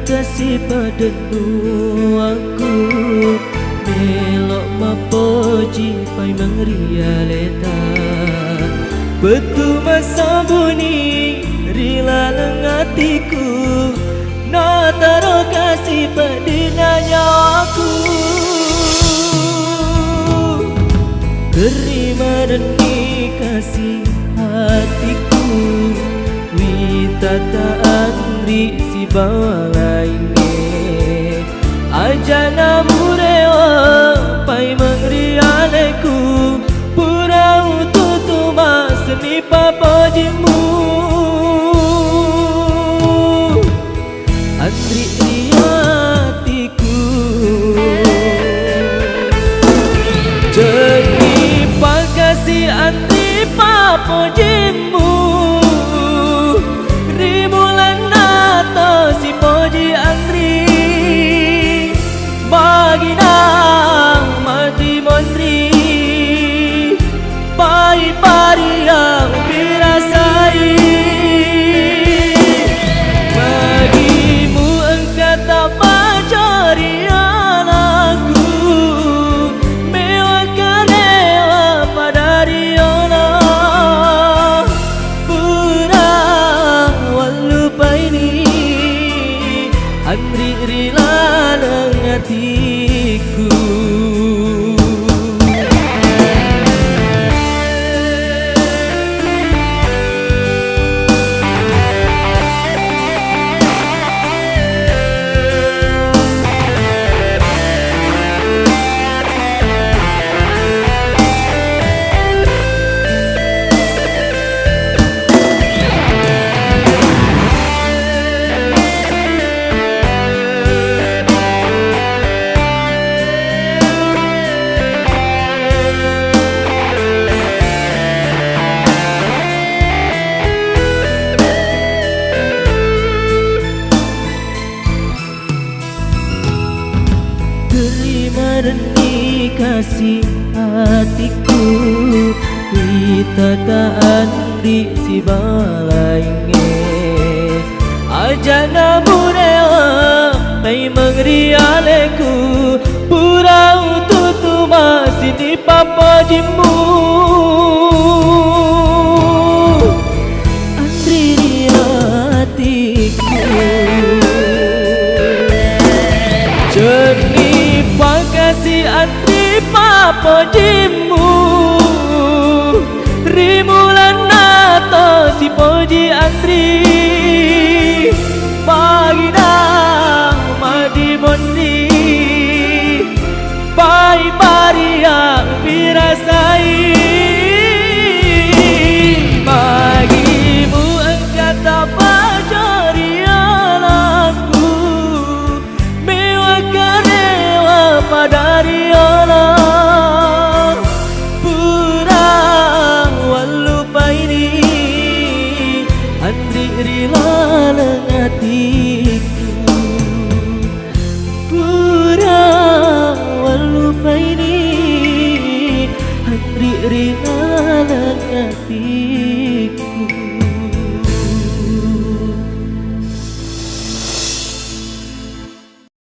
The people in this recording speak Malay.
kasih padamu aku melok mapoji pai mangrialeta betul masambuni rila lengatiku na taro kasih padinanya aku terima dan kasih hatiku witata andri si bawa lainnya ajana murewa pai mangrialeku pura ututu masni papojimu andri hatiku jadi pagasi andri papojimu rimulan nato si poji andri bagi nang mati mondri pai pari yang dirasai bagimu engkau tak mencari anakku mewah karewa pada riona pura walupa ini andri rila hatiku terima dan kasih hatiku witata andri si balainge ajana murewa pai mangrialeku pura ututu masih di papojimu andri hatiku jernih pagasi andri papojimu rimulan nato si poji andri pagi nang madi mondi pai pari yang dirasai bagimu engkau tak mencari anakku mewah karewa pada riona pura walupa ini andri rila lengatiku pura walupa ini andri rila lengatiku